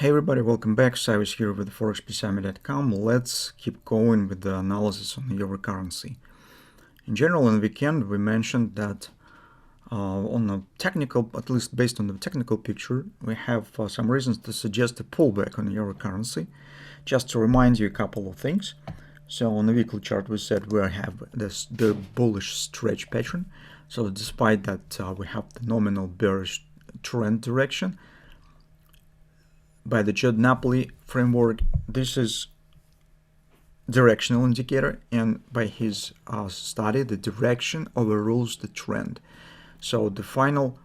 Hey everybody, welcome back. Sive here with ForexPeaceArmy.com. Let's keep going with the analysis on the euro currency. In general, in the weekend, we mentioned that on a technical, at least based on the technical picture, we have some reasons to suggest a pullback on the euro currency. Just to remind you a couple of things. So on the weekly chart, we said we have the bullish stretch pattern. So despite that, we have the nominal bearish trend direction. By the Giordano framework, this is directional indicator, and by his study, the direction overrules the trend. So the final,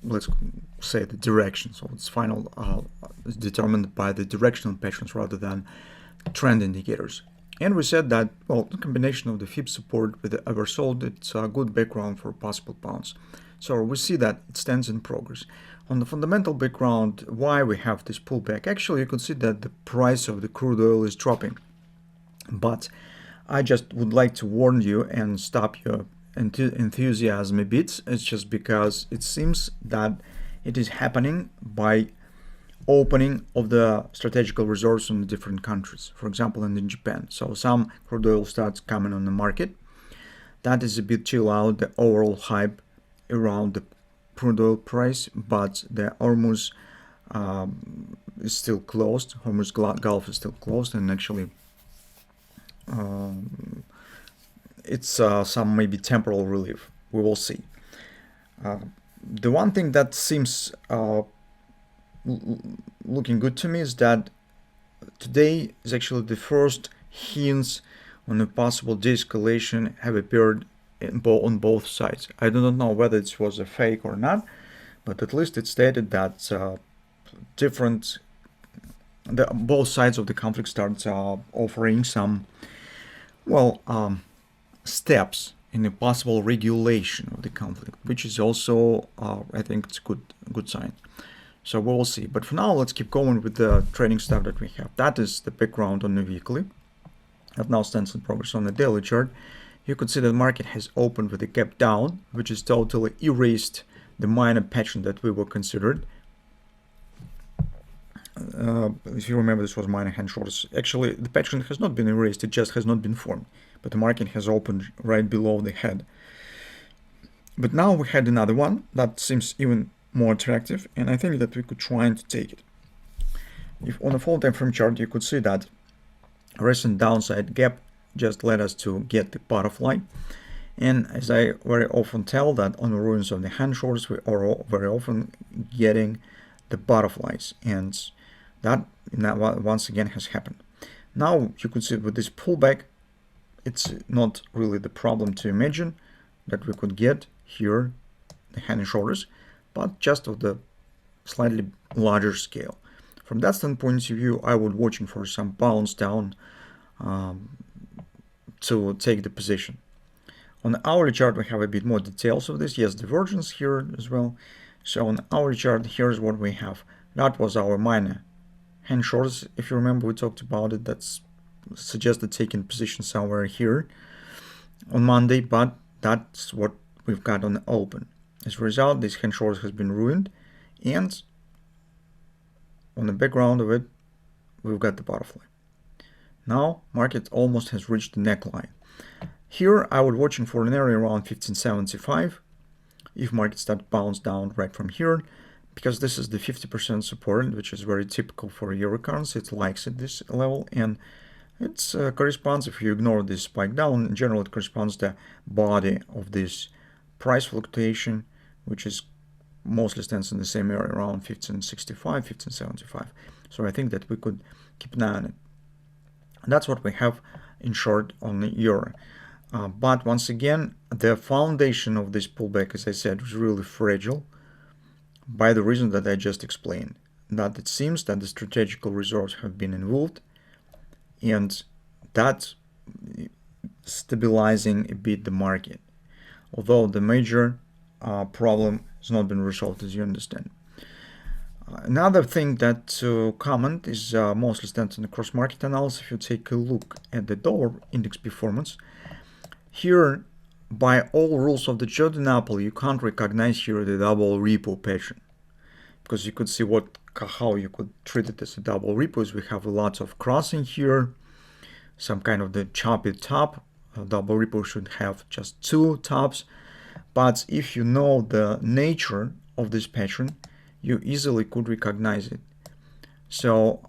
let's say the direction, so it's final is determined by the directional patterns rather than trend indicators. And we said that, well, the combination of the fib support with the oversold, it's a good background for possible bounce. So we see that it stands in progress. On the fundamental background, why we have this pullback, actually you can see that the price of the crude oil is dropping. But I just would like to warn you and stop your enthusiasm a bit. It's just because it seems that it is happening by opening of the strategical reserves in the different countries, for example in Japan. So some crude oil starts coming on the market. That is a bit chill out the overall hype around the crude oil price, but the Hormuz is still closed. Hormuz Gulf is still closed, and actually it's some maybe temporal relief. We will see. The one thing that seems looking good to me is that today is actually the first hints on a possible de-escalation have appeared on both sides. I do not know whether it was a fake or not, but at least it stated that both sides of the conflict start offering some, steps in a possible regulation of the conflict, which is also, I think, it's a good sign. So we'll see. But for now, let's keep going with the trading stuff that we have. That is the background on the weekly. That now stands in progress on the daily chart. You could see the market has opened with a gap down, which is totally erased the minor pattern that we were considered. If you remember, this was minor hand shorts. Actually, the pattern has not been erased, it just has not been formed. But the market has opened right below the head. But now we had another one that seems even more attractive, and I think that we could try to take it. If on a full time frame chart, you could see that recent downside gap just led us to get the butterfly. And as I very often tell that on the ruins of the hand shorts, we are very often getting the butterflies, and that once again has happened. Now you could see with this pullback, it's not really the problem to imagine that we could get here the hand and shoulders, but just of the slightly larger scale. From that standpoint of view, I would watching for some bounce down to take the position. On the hourly chart, we have a bit more details of this. Yes, divergence here as well. So on the hourly chart, here's what we have. That was our minor hand shorts. If you remember, we talked about it. That's suggested taking position somewhere here on Monday, but that's what we've got on the open. As a result, this hand shorts has been ruined, and on the background of it, we've got the butterfly. Now, market almost has reached the neckline. Here, I would watching for an area around 1575. If market starts bounce down right from here, because this is the 50% support, which is very typical for euro currency. It likes at this level, and it corresponds, if you ignore this spike down, in general, it corresponds to the body of this price fluctuation, which is mostly stands in the same area around 1565, 1575. So I think that we could keep an eye on it. And that's what we have in short on the euro. But once again, the foundation of this pullback, as I said, was really fragile by the reason that I just explained. That it seems that the strategical reserves have been involved, and that's stabilizing a bit the market. Although the major problem has not been resolved, as you understand. Another thing that to comment is mostly stands in the cross-market analysis. If you take a look at the dollar index performance, here, by all rules of the Giordano, you can't recognize here the double repo pattern, because you could see how you could treat it as a double repo. We have lots of crossing here, some kind of the choppy top. A double repo should have just 2 tops, but if you know the nature of this pattern, you easily could recognize it. So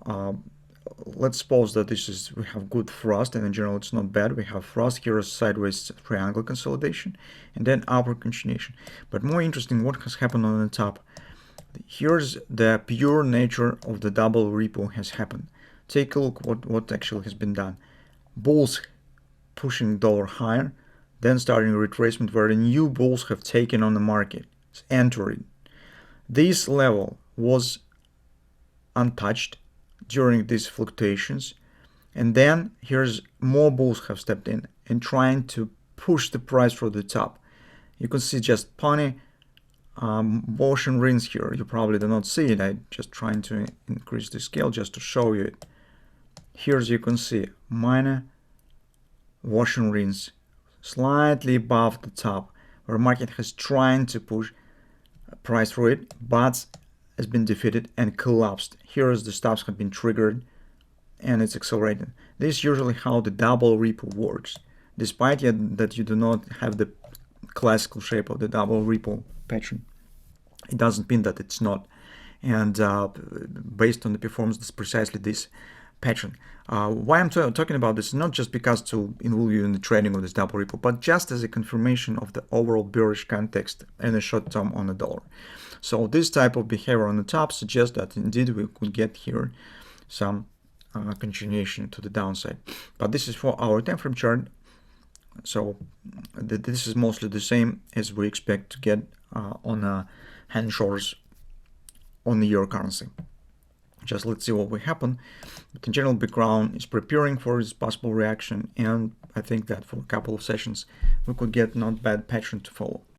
let's suppose that we have good thrust, and in general it's not bad. We have thrust here, a sideways triangle consolidation, and then upward continuation. But more interesting, what has happened on the top. Here's the pure nature of the double repo has happened. Take a look what actually has been done. Bulls pushing dollar higher, then starting a retracement where the new bulls have taken on the market, entering. This level was untouched during these fluctuations, and then here's more bulls have stepped in and trying to push the price for the top. You can see just funny motion rings here. You probably do not see it. I'm just trying to increase the scale just to show you it. Here, as you can see, minor washing rings slightly above the top, where market has trying to push price through it, but has been defeated and collapsed. Here as the stops have been triggered and it's accelerating. This is usually how the double repo works. Despite that you do not have the classical shape of the double repo pattern, it doesn't mean that it's not. And based on the performance, it's precisely this pattern. Why I'm talking about this is not just because to involve you in the trading of this double repo, but just as a confirmation of the overall bearish context and a short term on the dollar. So this type of behavior on the top suggests that indeed we could get here some continuation to the downside. But this is for our time frame chart. So this is mostly the same as we expect to get on hand and shoulders on the euro currency. Just let's see what will happen. But in general, background is preparing for this possible reaction, and I think that for a couple of sessions we could get not bad pattern to follow.